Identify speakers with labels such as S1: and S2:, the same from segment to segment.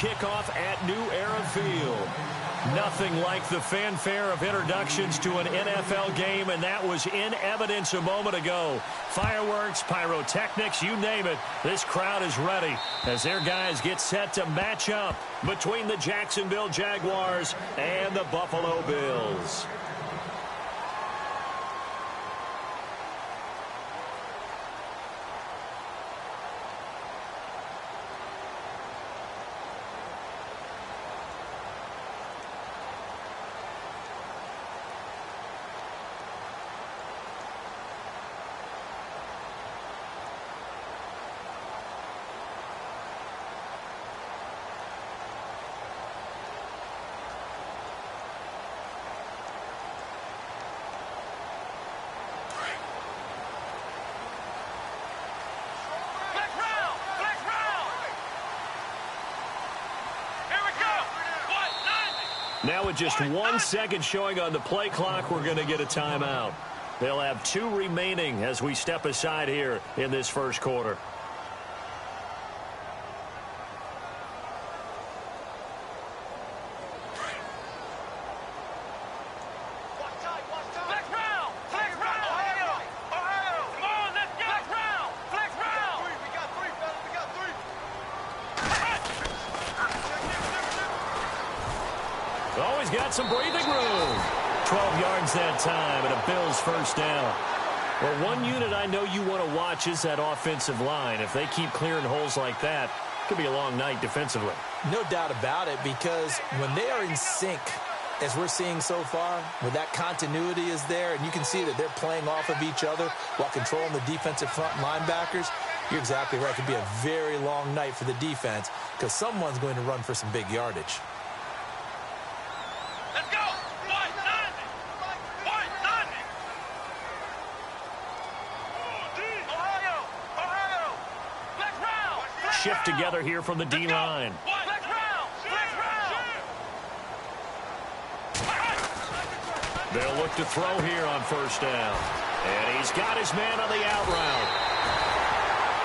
S1: kickoff at New Era Field. Nothing like the fanfare of introductions to an NFL game, and that was in evidence a moment ago. Fireworks, pyrotechnics, you name it. This crowd is ready as their guys get set to match up between the Jacksonville Jaguars and the Buffalo Bills. Now with just 1 second showing on the play clock, we're going to get a timeout. They'll have 2 remaining as we step aside here in this first quarter. Got some breathing room. 12 yards that time and a Bills first down. Well, one unit I know you want to watch is that offensive line. If they keep clearing holes like that, it could be a long night defensively.
S2: No doubt about it, because when they are in sync, as we're seeing so far, where that continuity is there, and you can see that they're playing off of each other while controlling the defensive front linebackers, you're exactly right. It could be a very long night for the defense because someone's going to run for some big yardage.
S1: Shift together here from the D-line. They'll look to throw here on first down. And he's got his man on the out route.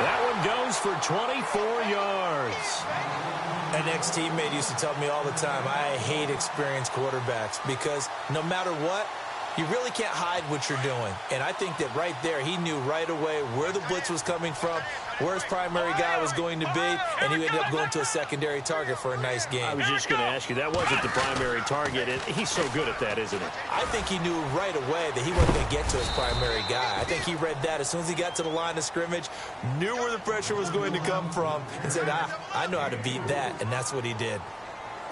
S1: That one goes for 24 yards.
S2: An ex-teammate used to tell me all the time, I hate experienced quarterbacks because no matter what, you really can't hide what you're doing. And I think that right there, he knew right away where the blitz was coming from, where his primary guy was going to be, and he ended up going to a secondary target for a nice game.
S1: I was just going to ask you, that wasn't the primary target. He's so good at that, isn't he?
S2: I think he knew right away that he wasn't going to get to his primary guy. I think he read that as soon as he got to the line of scrimmage, knew where the pressure was going to come from, and said, I know how to beat that, and that's what he did.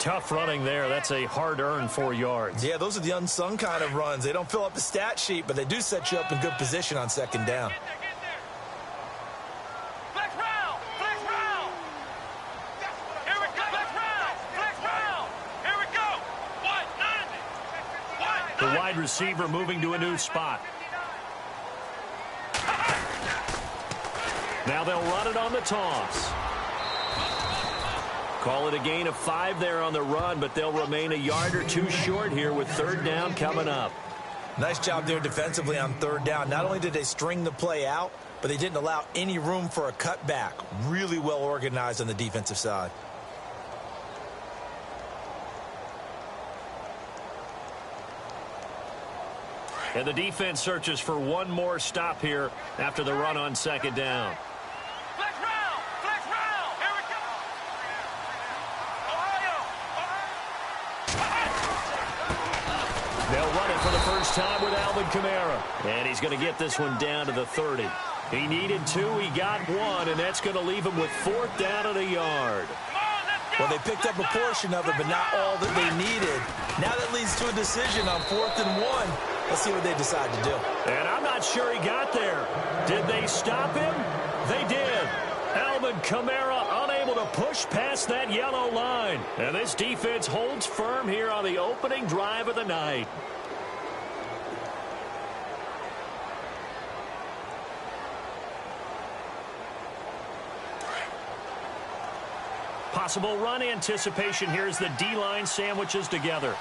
S1: Tough running there. That's a hard-earned 4 yards.
S2: Yeah, those are the unsung kind of runs. They don't fill up the stat sheet, but they do set you up in good position on second down.
S1: The wide receiver moving to a new spot. Now they'll run it on the toss. Call it a gain of 5 there on the run, but they'll remain a yard or 2 short here with third down coming up.
S2: Nice job there defensively on third down. Not only did they string the play out, but they didn't allow any room for a cutback. Really well organized on the defensive side.
S1: And the defense searches for one more stop here after the run on second down. They'll run it for the first time with Alvin Kamara. And he's going to get this one down to the 30. He needed 2, he got 1, and that's going to leave him with fourth down and a yard.
S2: Well, they picked up a portion of it, but not all that they needed. Now that leads to a decision on 4th and 1. Let's see what they decide to do.
S1: And I'm not sure he got there. Did they stop him? They did. Alvin Kamara unable to push past that yellow line. And this defense holds firm here on the opening drive of the night. Possible run anticipation here as the D-line sandwiches together.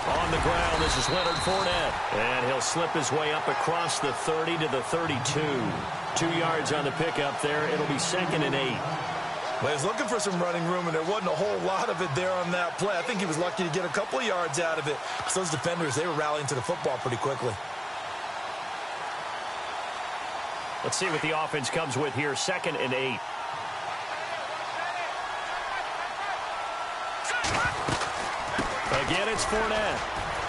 S1: On the ground, this is Leonard Fournette. And he'll slip his way up across the 30 to the 32. 2 yards on the pickup there. It'll be 2nd and 8.
S2: Well, he was looking for some running room, and there wasn't a whole lot of it there on that play. I think he was lucky to get a couple of yards out of it. Because those defenders, they were rallying to the football pretty quickly.
S1: Let's see what the offense comes with here. 2nd and 8. Again, it's Fournette.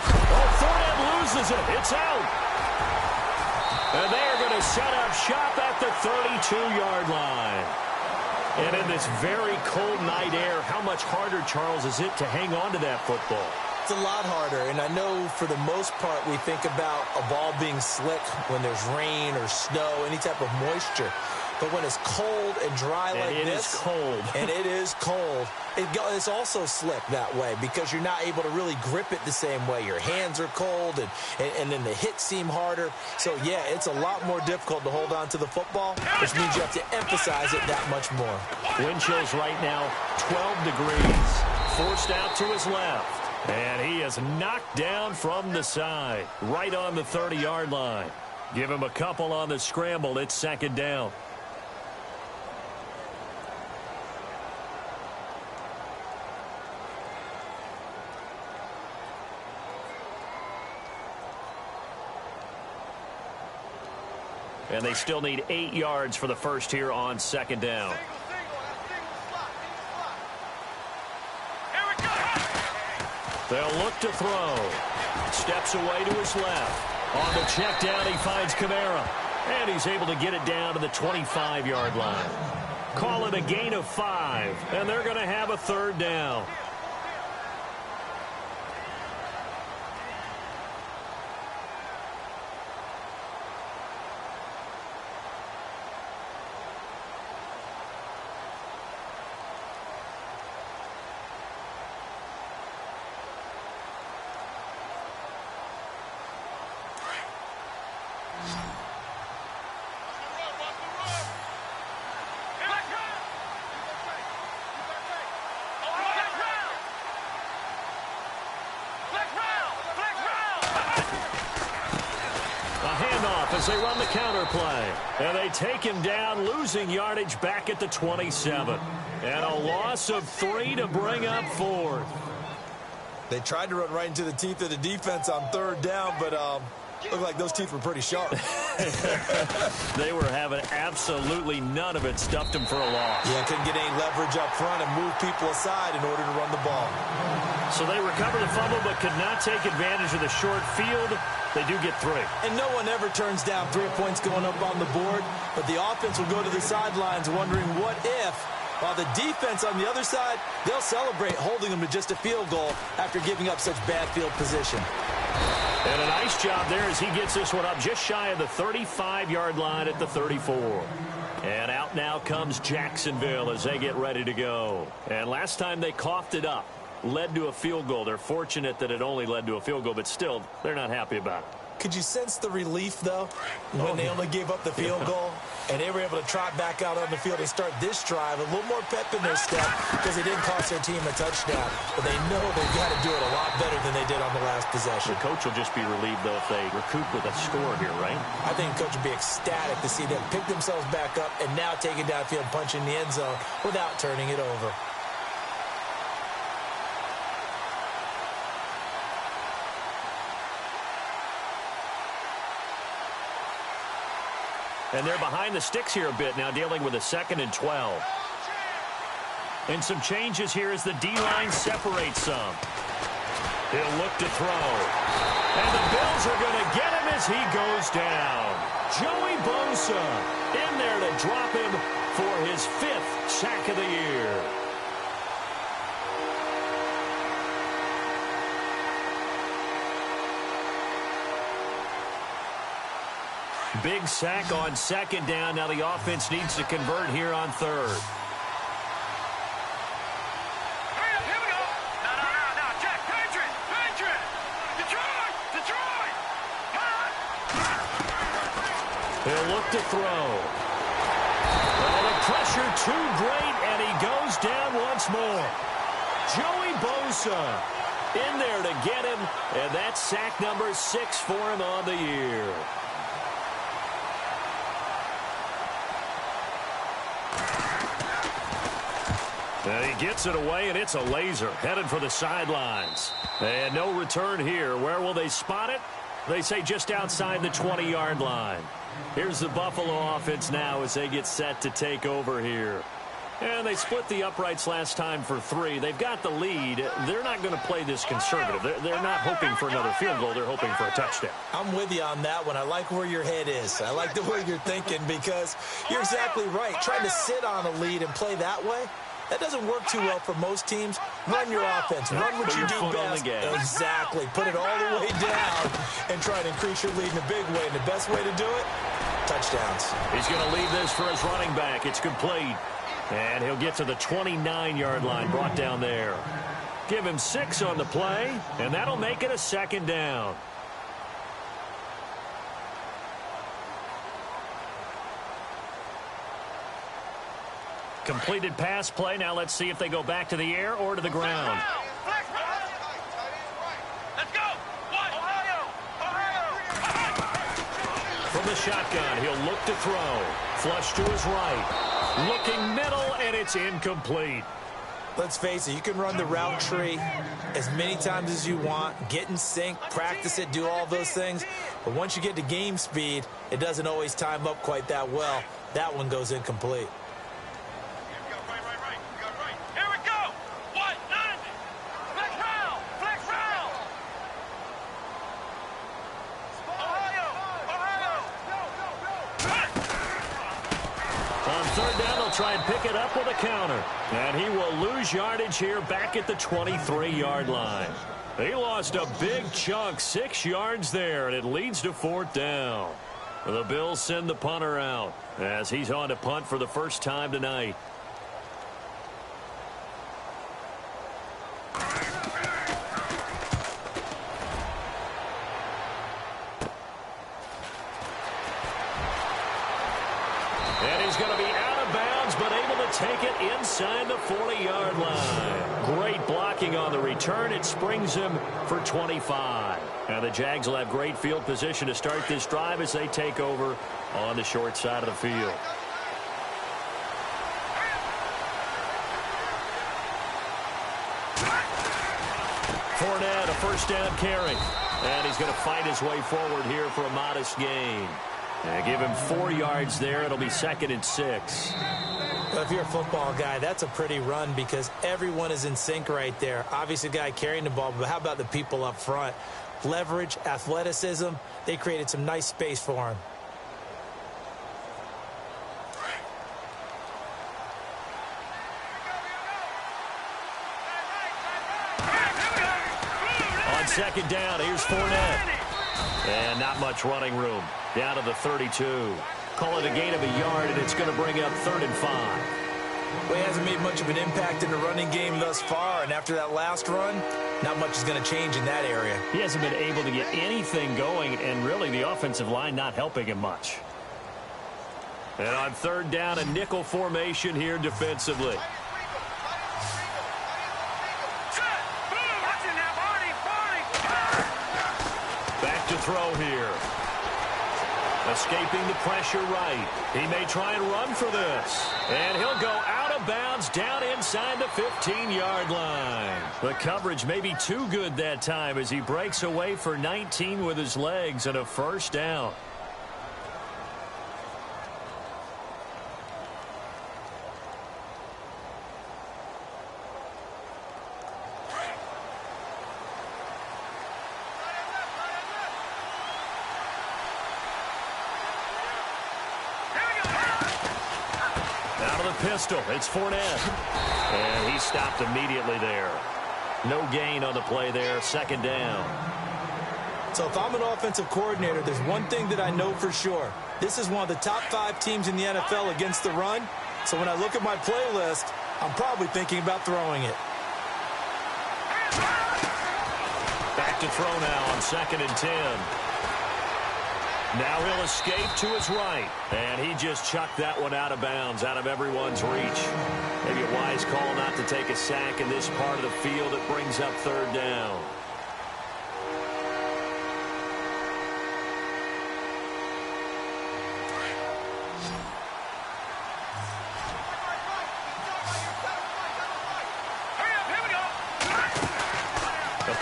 S1: Oh, Fournette loses it. It's out. And they're going to set up shop at the 32-yard line. And in this very cold night air, how much harder, Charles, is it to hang on to that football?
S2: It's a lot harder, and I know for the most part we think about a ball being slick when there's rain or snow, any type of moisture. But when it's cold and dry like this,
S1: it is cold.
S2: And it is cold, it's also slick that way because you're not able to really grip it the same way. Your hands are cold, and then the hits seem harder. So, yeah, it's a lot more difficult to hold on to the football, which means you have to emphasize it that much more.
S1: Wind chills right now, 12 degrees. Forced out to his left. And he is knocked down from the side, right on the 30-yard line. Give him a couple on the scramble. It's 2nd down. And they still need 8 yards for the first here on 2nd down. They'll look to throw. Steps away to his left. On the check down, he finds Kamara. And he's able to get it down to the 25-yard line. Call it a gain of 5. And they're going to have a 3rd down. As they run the counter play. And they take him down, losing yardage back at the 27. And a loss of 3 to bring up 4th.
S2: They tried to run right into the teeth of the defense on 3rd down, but looked like those teeth were pretty sharp.
S1: They were having absolutely none of it. Stuffed him for a loss.
S2: Yeah, couldn't get any leverage up front and move people aside in order to run the ball.
S1: So they recover the fumble but could not take advantage of the short field. They do get 3.
S2: And no one ever turns down 3 points going up on the board, but the offense will go to the sidelines wondering what if, while the defense on the other side, they'll celebrate holding them to just a field goal after giving up such bad field position.
S1: And a nice job there as he gets this one up just shy of the 35-yard line at the 34. And out now comes Jacksonville as they get ready to go. And last time they coughed it up. Led to a field goal. They're fortunate that it only led to a field goal, but still, they're not happy about it.
S2: Could you sense the relief, though, when they only gave up the field goal and they were able to trot back out on the field and start this drive? A little more pep in their step because it didn't cost their team a touchdown. But they know they've got to do it a lot better than they did on the last possession.
S1: The coach will just be relieved, though, if they recoup with a score here, right?
S2: I think the coach would be ecstatic to see them pick themselves back up and now take it downfield and punch in the end zone without turning it over.
S1: And they're behind the sticks here a bit now, dealing with a 2nd and 12. And some changes here as the D-line separates some. He'll look to throw. And the Bills are going to get him as he goes down. Joey Bosa in there to drop him for his 5th sack of the year. Big sack on 2nd down. Now the offense needs to convert here on 3rd.
S3: Here we go. No. Jack, Patriot. Detroit.
S1: He'll look to throw. Well, the pressure too great, and he goes down once more. Joey Bosa in there to get him, and that's sack number 6 for him on the year. And he gets it away, and it's a laser headed for the sidelines. And no return here. Where will they spot it? They say just outside the 20-yard line. Here's the Buffalo offense now as they get set to take over here. And they split the uprights last time for 3. They've got the lead. They're not going to play this conservative. They're not hoping for another field goal. They're hoping for a touchdown.
S2: I'm with you on that one. I like where your head is. I like the way you're thinking because you're exactly right. Trying to sit on a lead and play that way, that doesn't work too well for most teams. Run your offense. Run what you do best. Exactly. Put it all the way down and try to increase your lead in a big way. And the best way to do it, touchdowns.
S1: He's going to leave this for his running back. It's complete. And he'll get to the 29-yard line, brought down there. Give him 6 on the play, and that'll make it a second down. Completed pass play. Now let's see if they go back to the air or to the ground.
S3: Let's go. Ohio.
S1: From the shotgun, he'll look to throw. Flush to his right. Looking middle, and it's incomplete.
S2: Let's face it, you can run the route tree as many times as you want, get in sync, practice it, do all those things. But once you get to game speed, it doesn't always time up quite that well. That one goes incomplete.
S3: Here we go. What? None. Flex round. Flex round. Ohio.
S1: On third down, they'll try and pick it up with a counter. And he will lose yardage here back at the 23-yard line. He lost a big chunk, 6 yards there, and it leads to 4th down. The Bills send the punter out as he's on to punt for the first time tonight. And he's going to be out of bounds, but able to take it inside the 40-yard line. Great blocking on the return. It springs him for 25. Now the Jags will have great field position to start this drive as they take over on the short side of the field. Fournette, a first down carry. And he's going to fight his way forward here for a modest gain. And give him 4 yards there. It'll be 2nd and 6.
S2: Well, if you're a football guy, that's a pretty run because everyone is in sync right there. Obviously, the guy carrying the ball, but how about the people up front? Leverage, athleticism, they created some nice space for him.
S1: On second down, here's Fournette. And not much running room. Down to the 32. Call it a gain of a yard, and it's going to bring up 3rd and 5.
S2: Well, he hasn't made much of an impact in the running game thus far, and after that last run, not much is going to change in that area.
S1: He hasn't been able to get anything going, and really the offensive line not helping him much. And on 3rd down, a nickel formation here defensively. Back to throw here. Escaping the pressure right. He may try and run for this. And he'll go out of bounds down inside the 15-yard line. The coverage may be too good that time as he breaks away for 19 with his legs and a first down. Pistol. It's Fournette. And he stopped immediately there. No gain on the play there. 2nd down.
S2: So if I'm an offensive coordinator, there's one thing that I know for sure. This is one of the top 5 teams in the NFL against the run. So when I look at my playlist, I'm probably thinking about throwing it.
S1: Back to throw now on 2nd and 10. Now he'll escape to his right. And he just chucked that one out of bounds, out of everyone's reach. Maybe a wise call not to take a sack in this part of the field. It brings up 3rd down.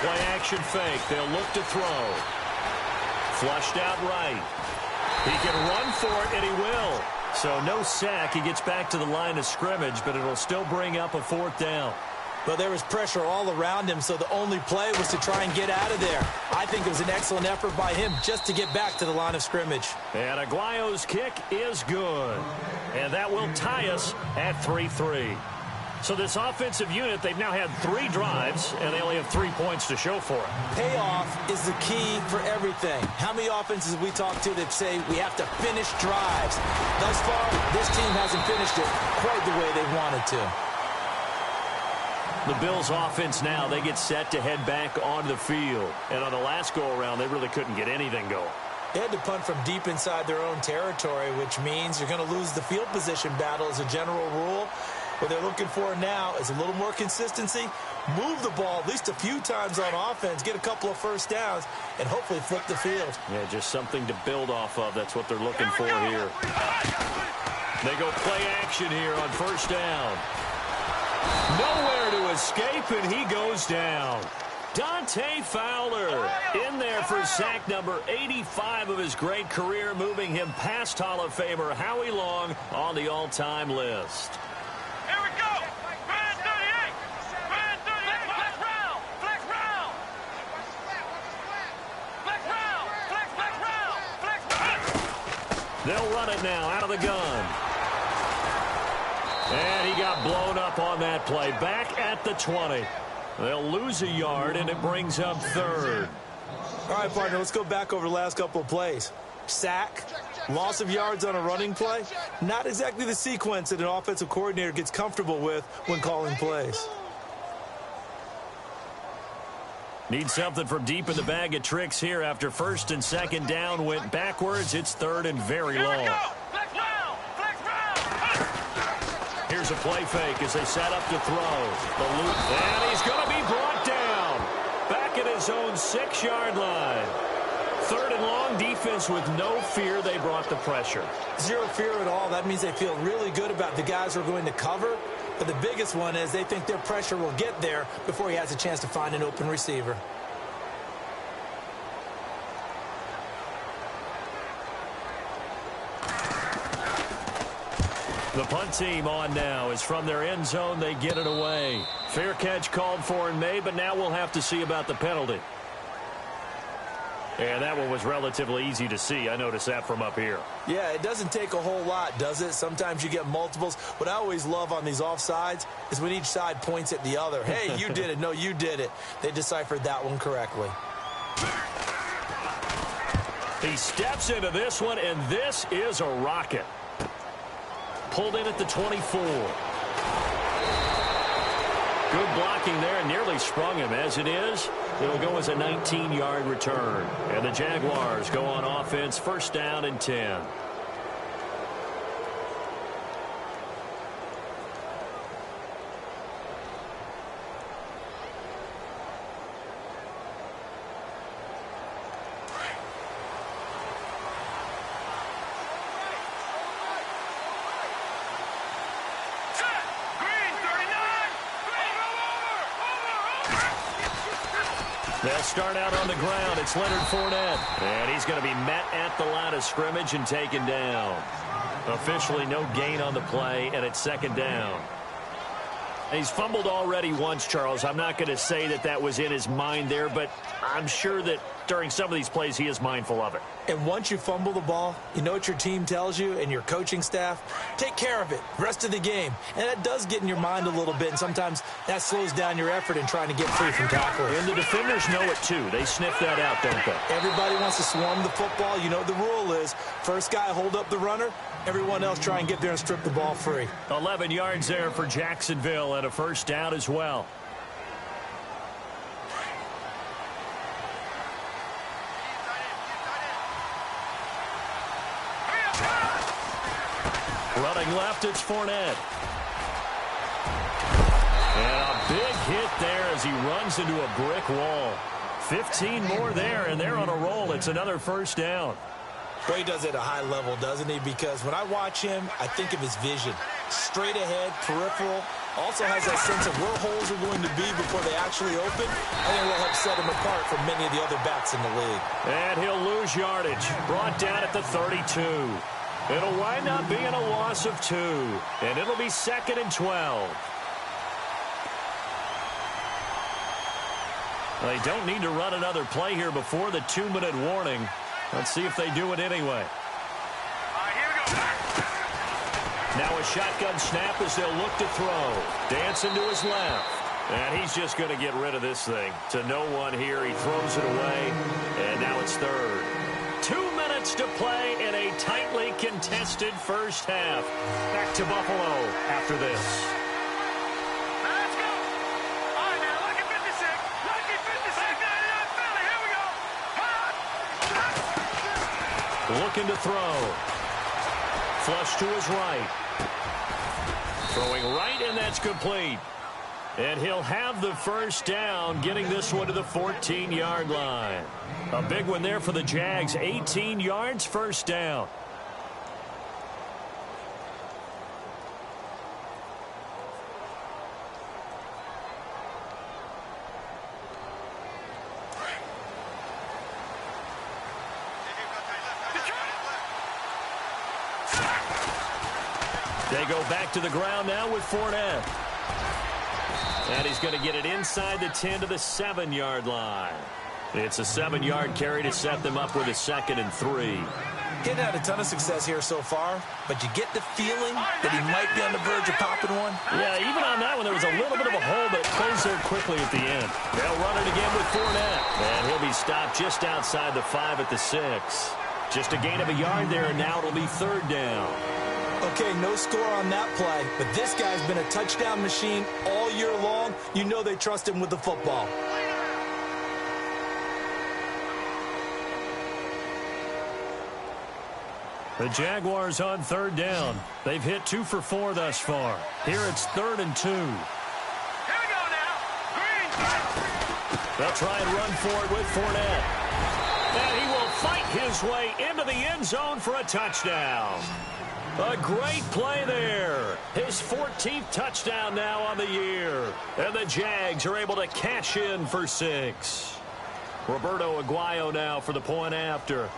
S1: Play action fake. They'll look to throw. Flushed out right. He can run for it, and he will. So no sack. He gets back to the line of scrimmage, but it'll still bring up a 4th down.
S2: Well, there was pressure all around him, so the only play was to try and get out of there. I think it was an excellent effort by him just to get back to the line of scrimmage. And
S1: Aguayo's kick is good. And that will tie us at 3-3. So this offensive unit, they've now had 3 drives, and they only have 3 points to show for it.
S2: Payoff is the key for everything. How many offenses have we talked to that say we have to finish drives? Thus far, this team hasn't finished it quite the way they wanted to.
S1: The Bills' offense now, they get set to head back onto the field. And on the last go-around, they really couldn't get anything going.
S2: They had to punt from deep inside their own territory, which means you're going to lose the field position battle as a general rule. What they're looking for now is a little more consistency, move the ball at least a few times on offense, get a couple of first downs, and hopefully flip the field.
S1: Yeah, just something to build off of. That's what they're looking for here. They go play action here on first down. Nowhere to escape, and he goes down. Dante Fowler in there for sack number 85 of his great career, moving him past Hall of Famer Howie Long on the all-time list.
S3: Here we go. Man 38. Man 38. Flex round. Flex round. Flex round. Flex round. Flex round.
S1: They'll run it now out of the gun. And he got blown up on that play. Back at the 20. They'll lose a yard, and it brings up 3rd.
S2: All right, partner, let's go back over the last couple of plays. Sack, loss of yards on a running play. Not exactly the sequence that an offensive coordinator gets comfortable with when calling plays.
S1: Need something from deep in the bag of tricks here after 1st and 2nd down went backwards. It's 3rd and very long.
S3: Flex round. Flex round.
S1: Here's a play fake as they set up to throw. The loop, and he's going to be brought down. Back at his own 6-yard line. 3rd and long, defense with no fear. They brought the pressure.
S2: Zero fear at all. That means they feel really good about the guys who are going to cover. But the biggest one is they think their pressure will get there before he has a chance to find an open receiver.
S1: The punt team on now is from their end zone. They get it away. Fair catch called for and made, but now we'll have to see about the penalty. And that one was relatively easy to see. I noticed that from up here.
S2: Yeah, it doesn't take a whole lot, does it? Sometimes you get multiples. What I always love on these offsides is when each side points at the other. Hey, you did it. No, you did it. They deciphered that one correctly.
S1: He steps into this one, and this is a rocket. Pulled in at the 24. Good blocking there, and nearly sprung him. As it is, it'll go as a 19-yard return. And the Jaguars go on offense, 1st down and 10. They'll start out on the ground. It's Leonard Fournette. And he's going to be met at the line of scrimmage and taken down. Officially no gain on the play, and it's 2nd down. He's fumbled already once, Charles. I'm not going to say that that was in his mind there, but I'm sure that during some of these plays he is mindful of it.
S2: And once you fumble the ball, you know what your team tells you and your coaching staff? Take care of it rest of the game. And that does get in your mind a little bit, and sometimes that slows down your effort in trying to get free from tacklers.
S1: And the defenders know it too. They sniff that out, don't they?
S2: Everybody wants to swarm the football. You know what the rule is. First guy hold up the runner. Everyone else try and get there and strip the ball free.
S1: 11 yards there for Jacksonville and a 1st down as well. Running left, it's Fournette. And a big hit there as he runs into a brick wall. 15 more there, and they're on a roll. It's another 1st down.
S2: Well, he does it at a high level, doesn't he? Because when I watch him, I think of his vision. Straight ahead, peripheral, Also has that sense of where holes are going to be before they actually open. I think will help set him apart from many of the other backs in the league.
S1: And he'll lose yardage. Brought down at the 32. It'll wind up being a loss of 2. And it'll be 2nd and 12. They don't need to run another play here before the 2-minute warning. Let's see if they do it anyway. Now a shotgun snap as they'll look to throw. Dancing to his left. And he's just going to get rid of this thing. To no one here. He throws it away. And now it's 3rd. 2 minutes to play in a tightly contested first half. Back to Buffalo after this.
S3: Let's go. All right, now, lucky 56. Lucky 56. 99 Philly. Here we go.
S1: Looking to throw. Flush to his right. Throwing right, and that's complete. And he'll have the first down, getting this one to the 14-yard line. A big one there for the Jags. 18 yards, first down. They go back to the ground now with Fournette. And he's going to get it inside the 10 to the 7-yard line. It's a 7-yard carry to set them up with a 2nd and 3.
S2: Getting had a ton of success here so far, but you get the feeling that he might be on the verge of popping one.
S1: Yeah, even on that one, there was a little bit of a hole, but it closed there quickly at the end. They'll run it again with Fournette. And he'll be stopped just outside the 5 at the 6. Just a gain of a yard there, and now it'll be 3rd down.
S2: Okay, no score on that play, but this guy's been a touchdown machine all year long. You know they trust him with the football.
S1: The Jaguars on 3rd down. They've hit 2 for 4 thus far. Here it's 3rd and 2.
S3: Here we go now. Green.
S1: They'll try and run for it with Fournette. And he will fight his way into the end zone for a touchdown. A great play there. His 14th touchdown now on the year. And the Jags are able to cash in for 6. Roberto Aguayo now for the point after.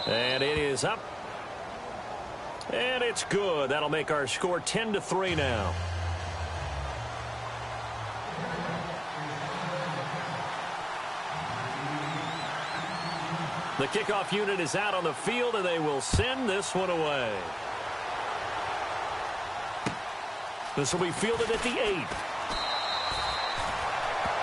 S1: And it is up. And it's good. That'll make our score 10-3 now. The kickoff unit is out on the field, and they will send this one away. This will be fielded at the 8.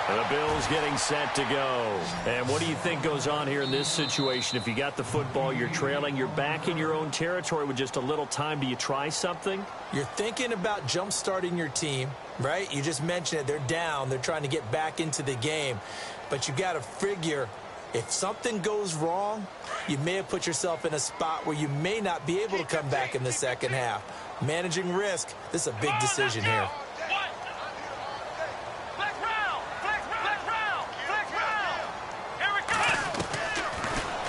S1: The Bills getting set to go. And what do you think goes on here in this situation? If you got the football, you're trailing, you're back in your own territory with just a little time. Do you try something?
S2: You're thinking about jump-starting your team, right? You just mentioned it. They're down. They're trying to get back into the game. But you got to figure, if something goes wrong, you may have put yourself in a spot where you may not be able to come back in the second half. Managing risk, this is a big decision here.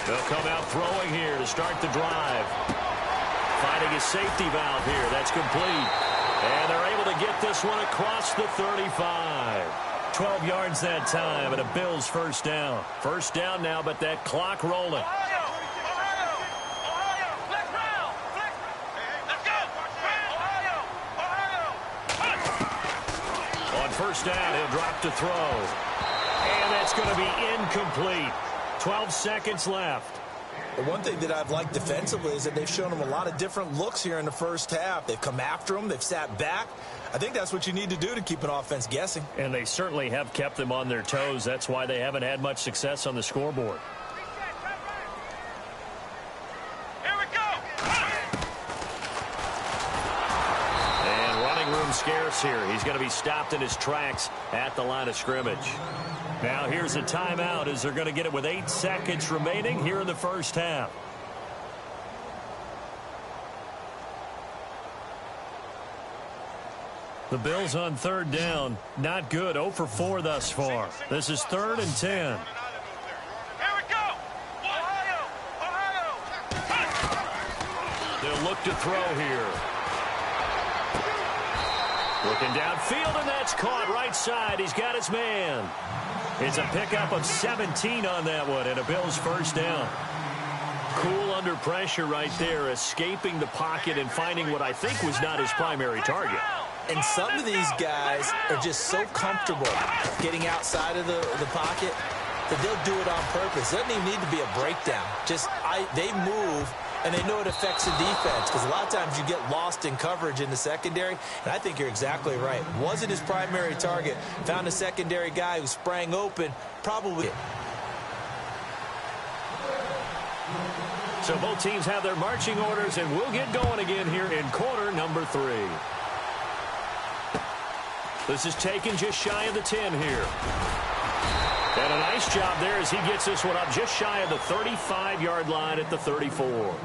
S1: They'll come out throwing here to start the drive. Finding a safety valve here. That's complete. And they're able to get this one across the 35. 12 yards that time, and a Bills first down. First down now, but that clock rolling. On first down, he'll drop to throw. And that's going to be incomplete. 12 seconds left.
S2: The one thing that I've liked defensively is that they've shown him a lot of different looks here in the first half. They've come after him. They've sat back. I think that's what you need to do to keep an offense guessing.
S1: And they certainly have kept them on their toes. That's why they haven't had much success on the scoreboard.
S3: Here we go.
S1: And running room scarce here. He's going to be stopped in his tracks at the line of scrimmage. Now here's a timeout as they're going to get it with 8 seconds remaining here in the first half. The Bills on third down. Not good. 0 for 4 thus far. This is 3rd and 10.
S3: Here we go. Ohio.
S1: They'll He'll look to throw here. Looking downfield, and that's caught right side. He's got his man. It's a pickup of 17 on that one, and a Bills first down. Cool under pressure right there, escaping the pocket and finding what I think was not his primary target.
S2: And some of these guys are just so comfortable getting outside of the pocket that they'll do it on purpose. It doesn't even need to be a breakdown. They move, and they know it affects the defense, because a lot of times you get lost in coverage in the secondary, and I think you're exactly right. Wasn't his primary target. Found a secondary guy who sprang open, probably.
S1: So both teams have their marching orders, and we'll get going again here in quarter number 3. This is taken just shy of the 10 here. And a nice job there as he gets this one up just shy of the 35-yard line at the 34.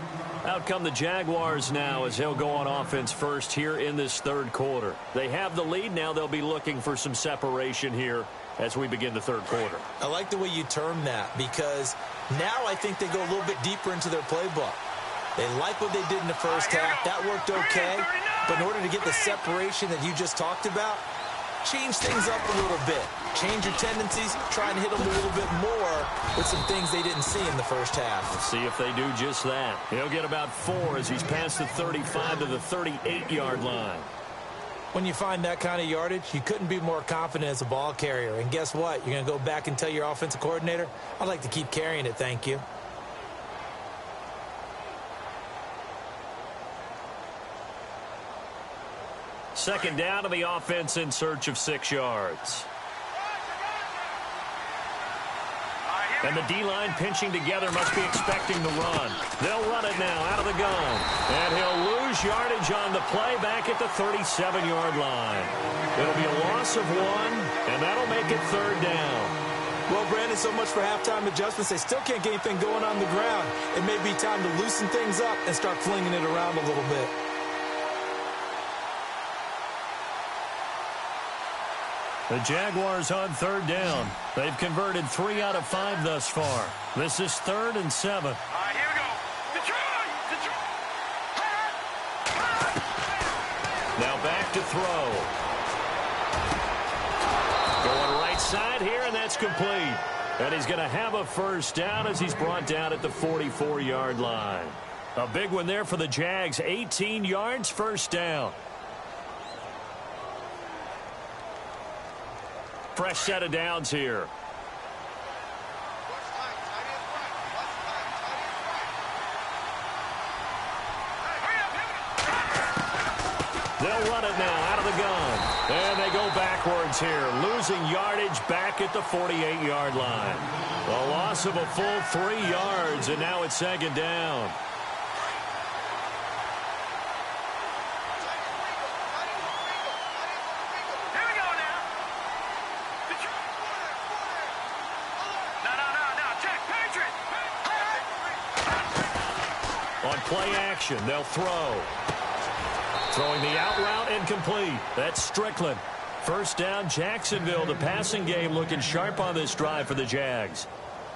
S1: Out come the Jaguars now as they'll go on offense first here in this third quarter. They have the lead. Now they'll be looking for some separation here as we begin the third quarter.
S2: I like the way you term that, because now I think they go a little bit deeper into their playbook. They like what they did in the first half. That worked okay. But in order to get the separation that you just talked about, change things up a little bit. Change your tendencies, try and hit them a little bit more with some things they didn't see in the first half.
S1: Let's see if they do just that. He'll get about 4 as he's past the 35 to the 38-yard line.
S2: When you find that kind of yardage, you couldn't be more confident as a ball carrier. And guess what? You're going to go back and tell your offensive coordinator, I'd like to keep carrying it, thank you.
S1: Second down to the offense in search of 6 yards. And the D-line pinching together must be expecting the run. They'll run it now out of the gun. And he'll lose yardage on the play back at the 37-yard line. It'll be a loss of 1, and that'll make it third down.
S2: Well, Brandon, so much for halftime adjustments. They still can't get anything going on the ground. It may be time to loosen things up and start flinging it around a little bit.
S1: The Jaguars on third down. They've converted 3 out of 5 thus far. This is 3rd and 7.
S3: All right, here we go. Detroit!
S1: Now back to throw. Going right side here, and that's complete. And he's going to have a first down as he's brought down at the 44-yard line. A big one there for the Jags. 18 yards, first down. Fresh set of downs here. They'll run it now out of the gun. And they go backwards here, losing yardage back at the 48-yard line. A loss of a full 3 yards, and now it's second down. On play action, they'll throw. Throwing the out route incomplete. That's Strickland. First down, Jacksonville. The passing game looking sharp on this drive for the Jags.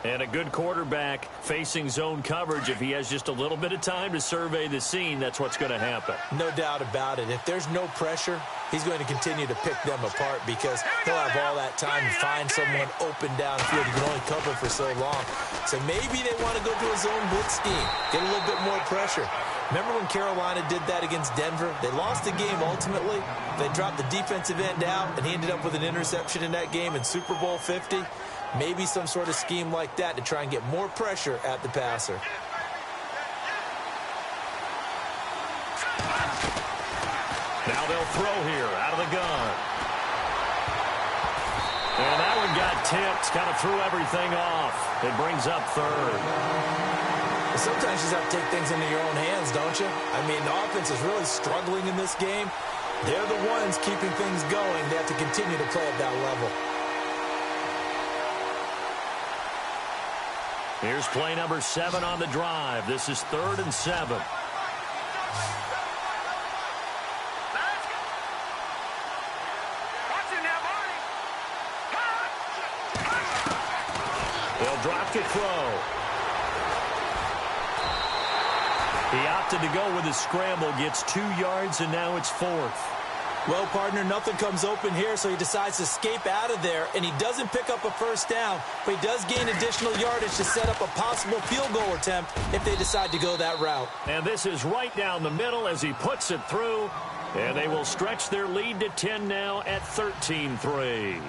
S1: And a good quarterback facing zone coverage. If he has just a little bit of time to survey the scene, that's what's going to happen.
S2: No doubt about it. If there's no pressure, he's going to continue to pick them apart because he'll have all that time to find someone open downfield. He can only cover for so long. So maybe they want to go to a zone blitz scheme, get a little bit more pressure. Remember when Carolina did that against Denver? They lost the game ultimately. They dropped the defensive end out, and he ended up with an interception in that game in Super Bowl 50. Maybe some sort of scheme like that to try and get more pressure at the passer.
S1: Now they'll throw here out of the gun. And that one got tipped, kind of threw everything off. It brings up third.
S2: Sometimes you just have to take things into your own hands, don't you? I mean, the offense is really struggling in this game. They're the ones keeping things going. They have to continue to play at that level.
S1: Here's play number 7 on the drive. This is 3rd and 7. They'll drop to throw. He opted to go with a scramble, gets 2 yards, and now it's 4th.
S2: Well, partner, nothing comes open here, so he decides to escape out of there, and he doesn't pick up a first down, but he does gain additional yardage to set up a possible field goal attempt if they decide to go that route.
S1: And this is right down the middle as he puts it through, and they will stretch their lead to 10 now at 13-3.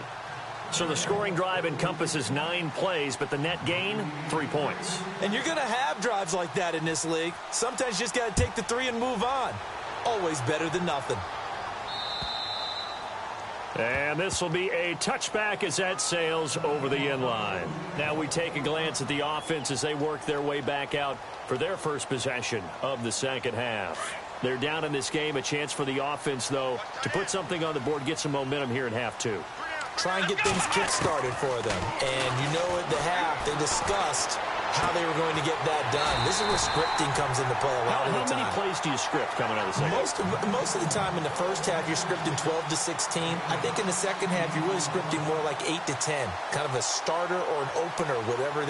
S1: So the scoring drive encompasses 9 plays, but the net gain, 3 points.
S2: And you're going to have drives like that in this league. Sometimes you just got to take the 3 and move on. Always better than nothing.
S1: And this will be a touchback as that sails over the end line. Now we take a glance at the offense as they work their way back out for their first possession of the second half. They're down in this game. A chance for the offense, though, to put something on the board, get some momentum here in half 2.
S2: Try and get things kick-started for them. And you know at the half, they discussed how they were going to get that done. This is where scripting comes into play a lot of the time.
S1: How many plays do you script coming out of the second?
S2: Most of the time in the first half, you're scripting 12 to 16. I think in the second half, you're really scripting more like 8 to 10. Kind of a starter or an opener, whatever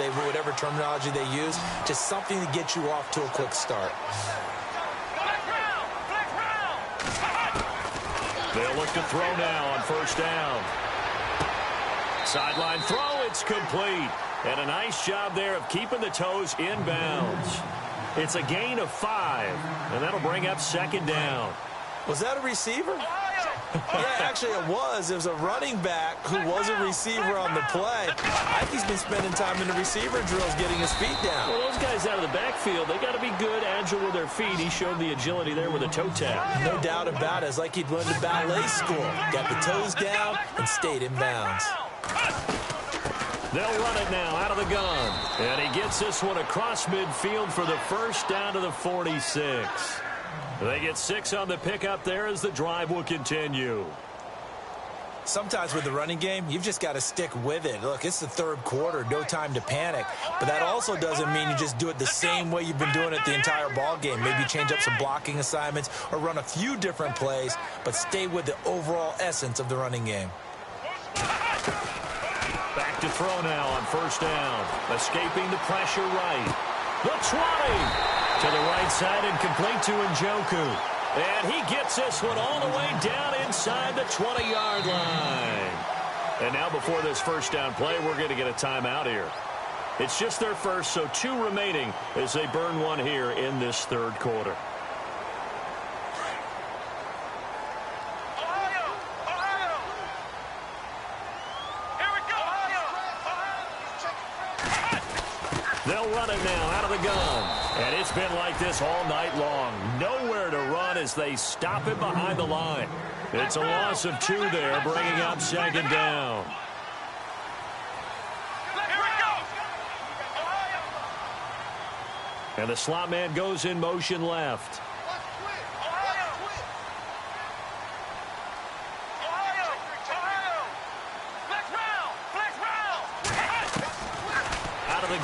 S2: terminology they use. Just something to get you off to a quick start.
S1: They'll look to throw now on first down. Sideline throw, it's complete. And a nice job there of keeping the toes in bounds. It's a gain of 5, and that'll bring up second down.
S2: Was that a receiver? Yeah, actually it was. It was a running back who was a receiver on the play. I think he's been spending time in the receiver drills getting his feet down.
S1: Well, those guys out of the backfield, they got to be good, agile with their feet. He showed the agility there with a toe tap.
S2: No doubt about it. It's like he'd learned to ballet school. Got the toes down and stayed in bounds.
S1: They'll run it now out of the gun. And he gets this one across midfield for the first down to the 46. They get 6 on the pickup there as the drive will continue.
S2: Sometimes with the running game, you've just got to stick with it. Look, it's the third quarter, no time to panic. But that also doesn't mean you just do it the same way you've been doing it the entire ball game. Maybe change up some blocking assignments or run a few different plays, but stay with the overall essence of the running game.
S1: Back to throw now on first down. Escaping the pressure right. The 20 to the right side and complete to Njoku. And he gets this one all the way down inside the 20-yard line. And now before this first down play, we're going to get a timeout here. It's just their first, so 2 remaining as they burn one here in this third quarter. They'll run it now out of the gun. And it's been like this all night long. Nowhere to run as they stop it behind the line. It's a loss of 2 there, bringing up second down. And the slot man goes in motion left.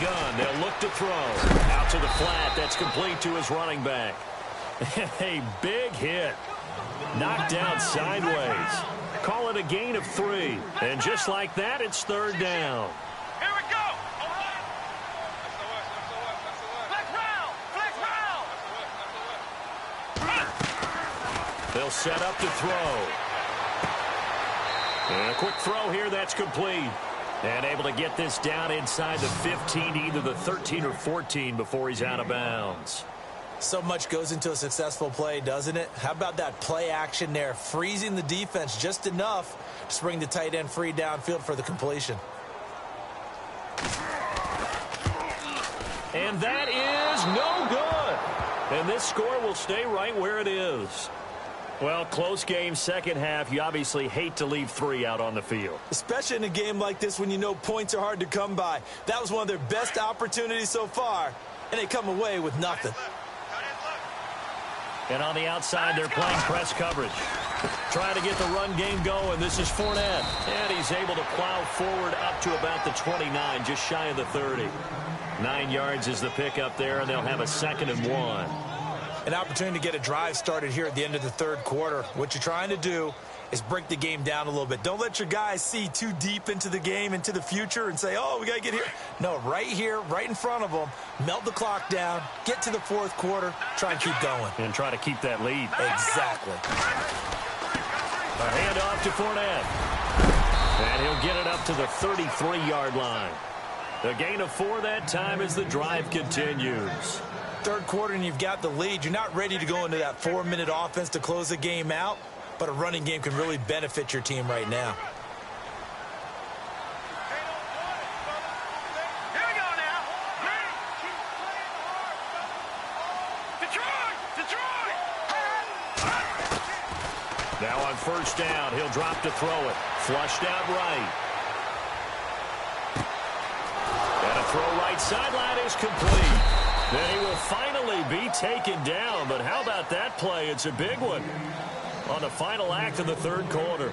S1: Gun. They'll look to throw. Out to the flat. That's complete to his running back. A big hit. Knocked down sideways. Call it a gain of 3. And just like that, it's third down.
S3: Here we go.
S1: They'll set up to throw. And a quick throw here. That's complete. And able to get this down inside the 15, either the 13 or 14 before he's out of bounds.
S2: So much goes into a successful play, doesn't it? How about that play action there, freezing the defense just enough to bring the tight end free downfield for the completion.
S1: And that is no good. And this score will stay right where it is. Well, close game, second half. You obviously hate to leave 3 out on the field.
S2: Especially in a game like this when you know points are hard to come by. That was one of their best opportunities so far, and they come away with nothing.
S1: And on the outside, they're playing press coverage. Trying to get the run game going. This is Fournette. And he's able to plow forward up to about the 29, just shy of the 30. 9 yards is the pickup there, and they'll have a 2nd and 1.
S2: An opportunity to get a drive started here at the end of the third quarter. What you're trying to do is break the game down a little bit. Don't let your guys see too deep into the game, into the future, and say, oh, we got to get here. No, right here, right in front of them, melt the clock down, get to the fourth quarter, try and keep going.
S1: And try to keep that lead.
S2: Exactly.
S1: A handoff to Fournette. And he'll get it up to the 33-yard line. A gain of 4 that time as the drive continues.
S2: Third quarter and you've got the lead. You're not ready to go into that 4-minute offense to close the game out, but a running game can really benefit your team right now.
S3: Here we go now. Detroit!
S1: Now on first down, he'll drop to throw it. Flushed out right. And a throw right sideline is complete. Then he will finally be taken down. But how about that play? It's a big one on the final act of the third quarter.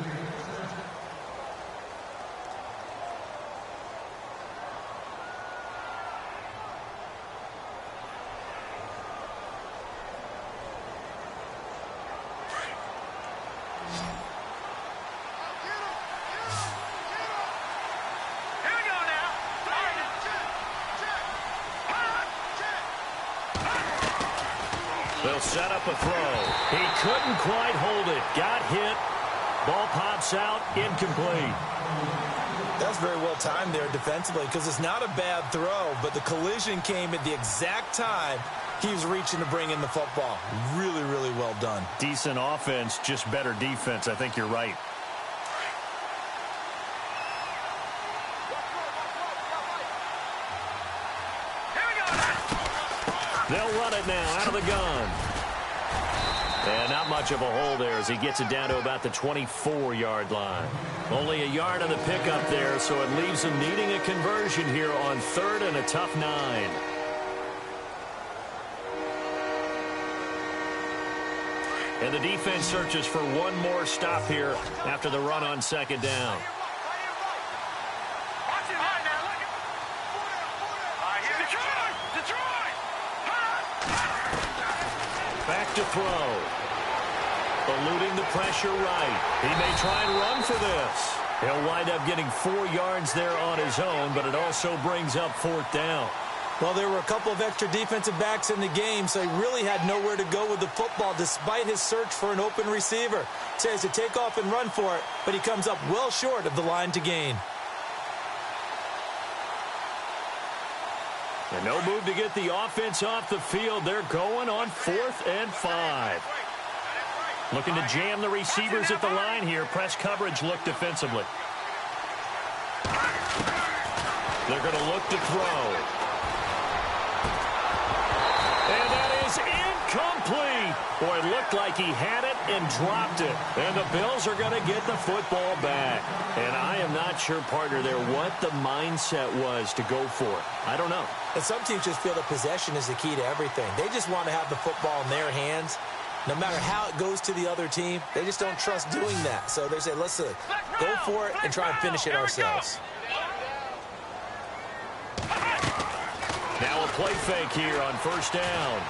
S1: They'll set up a throw. He couldn't quite hold it. Got hit. Ball pops out. Incomplete.
S2: That's very well timed there defensively because it's not a bad throw, but the collision came at the exact time he was reaching to bring in the football. Really, really well done.
S1: Decent offense, just better defense. I think you're right. They'll run it now out of the gun. And not much of a hole there as he gets it down to about the 24-yard line. Only a yard on the pickup there, so it leaves him needing a conversion here on 3rd and a tough 9. And the defense searches for one more stop here after the run on 2nd down. Back to throw. Eluding the pressure right. He may try and run for this. He'll wind up getting 4 yards there on his own, but it also brings up 4th down.
S2: Well, there were a couple of extra defensive backs in the game, so he really had nowhere to go with the football despite his search for an open receiver. Says to take off and run for it, but he comes up well short of the line to gain.
S1: And no move to get the offense off the field. They're going on 4th and 5. Looking to jam the receivers at the line here. Press coverage look defensively. They're going to look to throw. And that is incomplete. Boy, it looked like he had it and dropped it. And the Bills are going to get the football back. And I am not sure, partner, there what the mindset was to go for it. I don't know.
S2: And some teams just feel that possession is the key to everything. They just want to have the football in their hands. No matter how it goes to the other team, they just don't trust doing that. So they say, let's go for it and try and finish it ourselves.
S1: Now a play fake here on 1st down.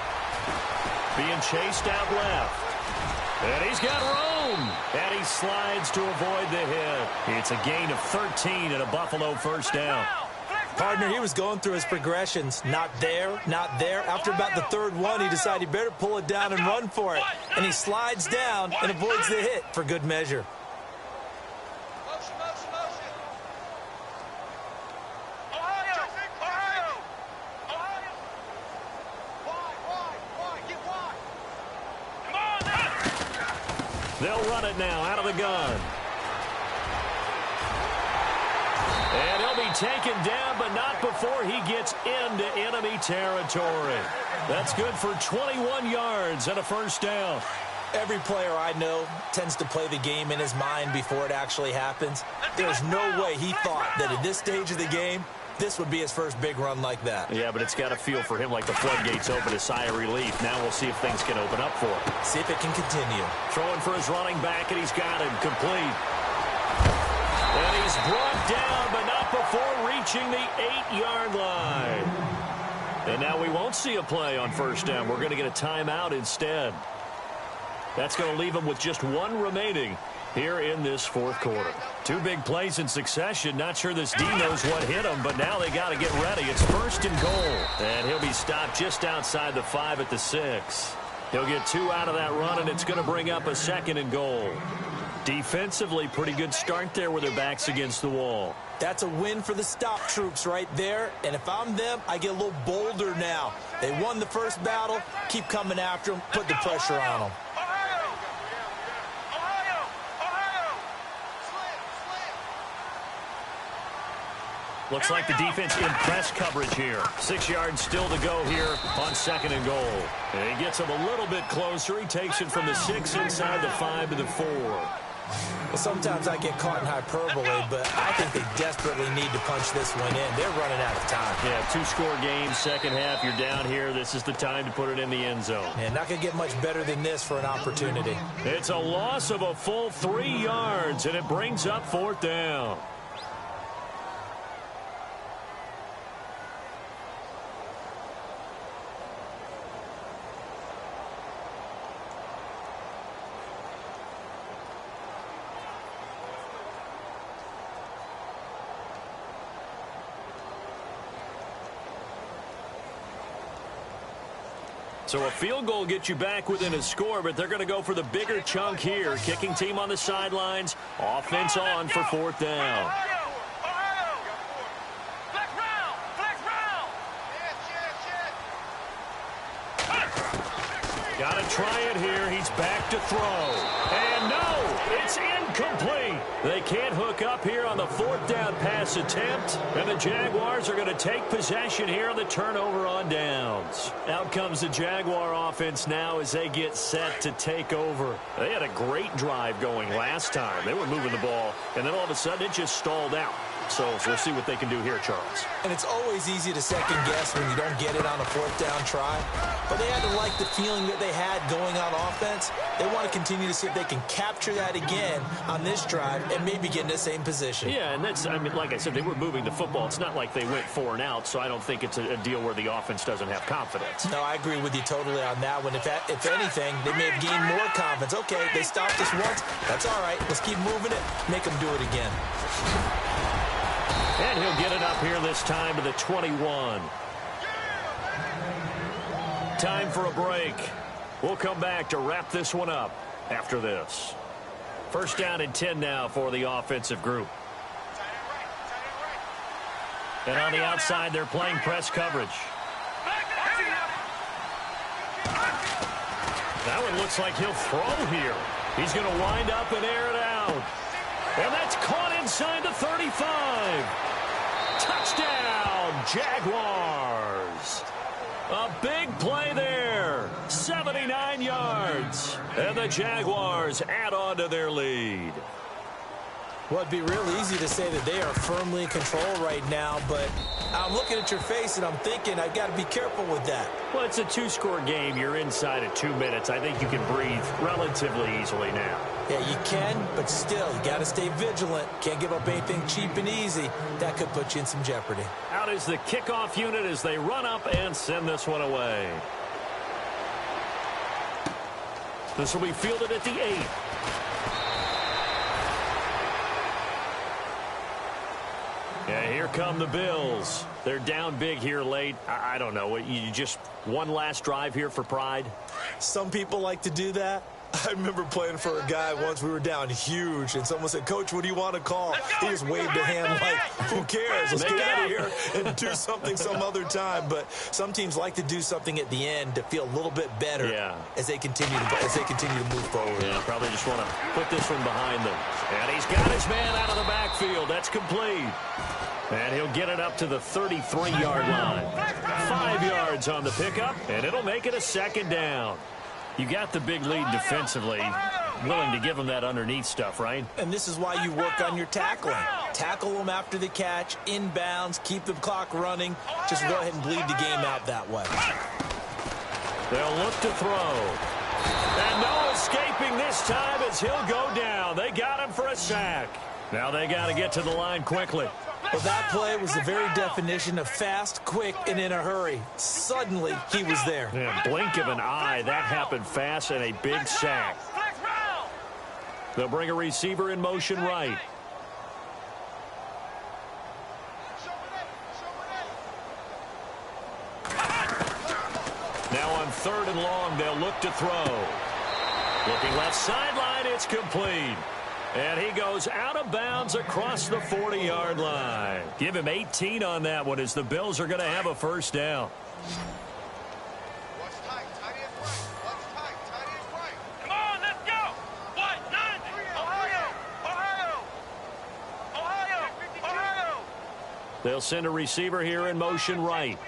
S1: Being chased out left. And he's got room. And he slides to avoid the hit. It's a gain of 13 and a Buffalo 1st down.
S2: Partner, he was going through his progressions. Not there, not there. After about the 3rd one, he decided he better pull it down and run for it. And he slides down and avoids the hit for good measure.
S1: They'll run it now out of the gun. And he'll be taken down, but not before he gets into enemy territory. That's good for 21 yards and a 1st down.
S2: Every player I know tends to play the game in his mind before it actually happens. There's no way he thought that at this stage of the game, this would be his first big run like that.
S1: Yeah, but it's got to feel for him like the floodgates open, a sigh of relief. Now we'll see if things can open up for him.
S2: See if it can continue.
S1: Throwing for his running back, and he's got him complete. And he's brought down, but not before reaching the 8-yard line. And now we won't see a play on 1st down. We're going to get a timeout instead. That's going to leave him with just 1 remaining here in this fourth quarter. Two big plays in succession. Not sure this D knows what hit him, but now they got to get ready. It's first and goal. And he'll be stopped just outside the 5 at the 6. He'll get 2 out of that run, and it's going to bring up a second and goal. Defensively, pretty good start there with their backs against the wall.
S2: That's a win for the stop troops right there. And if I'm them, I get a little bolder now. They won the first battle. Keep coming after them. Put the pressure on them.
S1: Looks like the defense in press coverage here. 6 yards still to go here on second and goal. And he gets him a little bit closer. He takes it from the 6 inside the 5 to the 4.
S2: Well, sometimes I get caught in hyperbole, but I think they desperately need to punch this one in. They're running out of time.
S1: Yeah, 2-score game, second half. You're down here. This is the time to put it in the end zone.
S2: Man, not going to get much better than this for an opportunity.
S1: It's a loss of a full 3 yards, and it brings up fourth down. So a field goal gets you back within a score, but they're going to go for the bigger chunk here. Kicking team on the sidelines. Offense on for fourth down. Got to try it here. He's back to throw. And no, it's incomplete. They can't hook up here on the fourth down pass attempt. And the Jaguars are going to take possession here on the turnover on downs. Out comes the Jaguar offense now as they get set to take over. They had a great drive going last time. They were moving the ball, and then all of a sudden it just stalled out. So we'll see what they can do here, Charles.
S2: And it's always easy to second guess when you don't get it on a fourth down try. But they had to like the feeling that they had going on offense. They want to continue to see if they can capture that again on this drive and maybe get in the same position.
S1: Yeah, and that's, I mean, like I said, they were moving the football. It's not like they went 4 and out, so I don't think it's a deal where the offense doesn't have confidence.
S2: No, I agree with you totally on that one. If anything, they may have gained more confidence. Okay, they stopped us once. That's all right. Let's keep moving it. Make them do it again.
S1: And he'll get it up here this time to the 21. Time for a break. We'll come back to wrap this one up after this. First down and 10 now for the offensive group. And on the outside, they're playing press coverage. That one looks like he'll throw here. He's going to wind up and air it out. And that's caught inside the 35. Touchdown, Jaguars. A big play there. 79 yards. And the Jaguars add on to their lead.
S2: Well, it'd be real easy to say that they are firmly in control right now, but I'm looking at your face and I'm thinking I've got to be careful with that.
S1: Well, it's a 2-score game. You're inside at 2 minutes. I think you can breathe relatively easily now.
S2: Yeah, you can, but still, you got to stay vigilant. Can't give up anything cheap and easy. That could put you in some jeopardy.
S1: Out is the kickoff unit as they run up and send this one away. This will be fielded at the 8. Yeah, here come the Bills. They're down big here late. I don't know. You just one last drive here for pride?
S2: Some people like to do that. I remember playing for a guy once. We were down huge, and someone said, "Coach, what do you want to call?" He just waved a hand like, who cares? Let's get out of here and do something some other time. But some teams like to do something at the end to feel a little bit better as they continue to move forward.
S1: Yeah, probably just want to put this one behind them. And he's got his man out of the backfield. That's complete. And he'll get it up to the 33-yard line. 5 yards on the pickup, and it'll make it a second down. You got the big lead defensively. Willing to give them that underneath stuff, right?
S2: And this is why you work on your tackling. Tackle them after the catch, inbounds, keep the clock running. Just go ahead and bleed the game out that way.
S1: They'll look to throw. And no escaping this time as he'll go down. They got him for a sack. Now they got to get to the line quickly.
S2: Well, that play was the very definition of fast, quick, and in a hurry. Suddenly, he was there.
S1: Yeah, blink of an eye. That happened fast and a big sack. They'll bring a receiver in motion right. Now on 3rd and long, they'll look to throw. Looking left sideline, it's complete. And he goes out of bounds across the 40-yard line. Give him 18 on that one as the Bills are going to have a first down.
S3: Come on, let's go. What? 90. Ohio.
S1: They'll send a receiver here in motion right.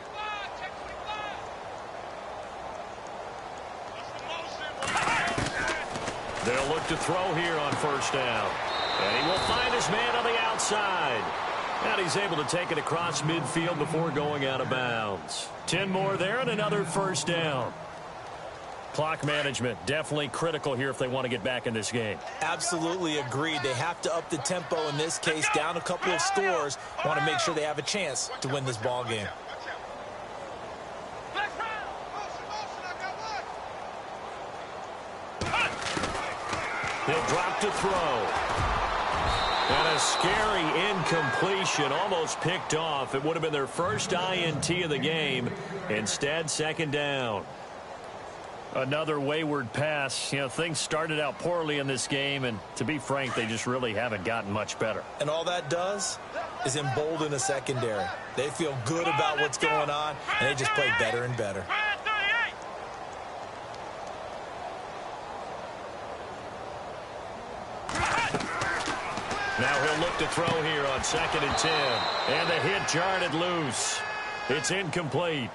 S1: They'll look to throw here on first down. And he will find his man on the outside. And he's able to take it across midfield before going out of bounds. 10 more there and another first down. Clock management definitely critical here if they want to get back in this game.
S2: Absolutely agreed. They have to up the tempo in this case, down a couple of scores. Want to make sure they have a chance to win this ball game.
S1: He'll drop to throw. And a scary incompletion, almost picked off. It would have been their first INT of the game. Instead, second down. Another wayward pass. You know, things started out poorly in this game, and to be frank, they just really haven't gotten much better.
S2: And all that does is embolden a secondary. They feel good about what's going on, and they just play better and better.
S1: Now he'll look to throw here on 2nd and 10. And the hit jarred it loose. It's incomplete.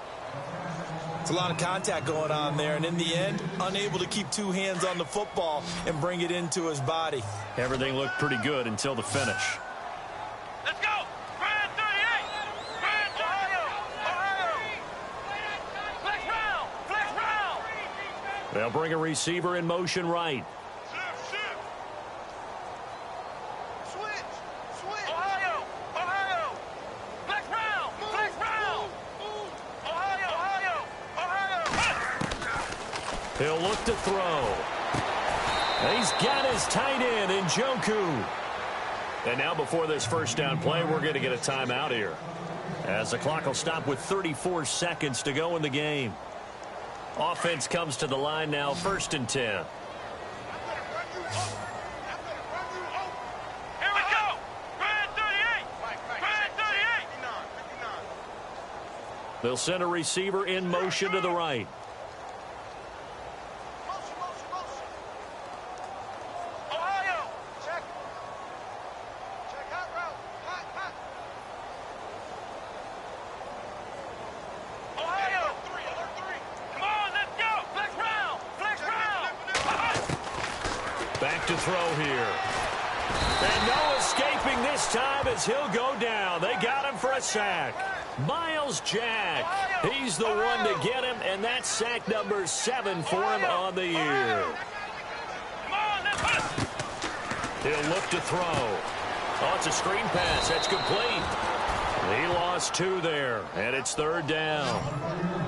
S2: It's a lot of contact going on there, and in the end, unable to keep two hands on the football and bring it into his body.
S1: Everything looked pretty good until the finish.
S3: Let's go. Brand 38. Brand Ohio. Flex round.
S1: They'll bring a receiver in motion right. He'll look to throw. He's got his tight end in Njoku. And now before this first down play, we're going to get a timeout here, as the clock will stop with 34 seconds to go in the game. Offense comes to the line now, 1st and 10.
S3: Here we go. Brand 38. Brand 38.
S1: They'll send a receiver in motion to the right. Back to throw here. And no escaping this time as he'll go down. They got him for a sack. Myles Jack. He's the one to get him, and that's sack number 7 for him on the year. He'll look to throw. Oh, it's a screen pass. That's complete. He lost 2 there, and it's 3rd down.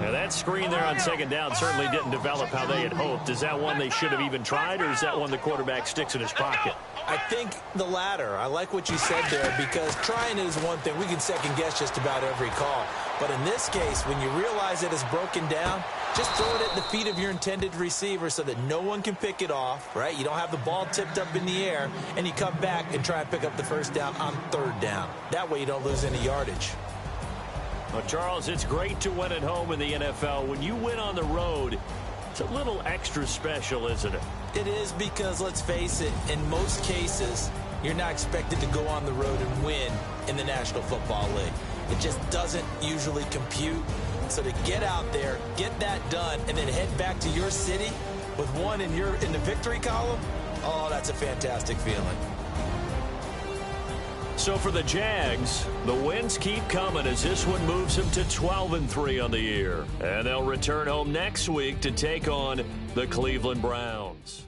S1: Now, that screen there on 2nd down certainly didn't develop how they had hoped. Is that one they should have even tried, or is that one the quarterback sticks in his pocket?
S2: I think the latter. I like what you said there, because trying it is one thing. We can second-guess just about every call. But in this case, when you realize that it's broken down, just throw it at the feet of your intended receiver so that no one can pick it off, right? You don't have the ball tipped up in the air, and you come back and try and pick up the first down on 3rd down. That way you don't lose any yardage.
S1: Well, Charles, it's great to win at home in the NFL. When you win on the road, it's a little extra special, isn't it?
S2: It is, because, let's face it, in most cases, you're not expected to go on the road and win in the National Football League. It just doesn't usually compute. So to get out there, get that done, and then head back to your city with one in the victory column, oh, that's a fantastic feeling.
S1: So for the Jags, the wins keep coming as this one moves them to 12-3 on the year. And they'll return home next week to take on the Cleveland Browns.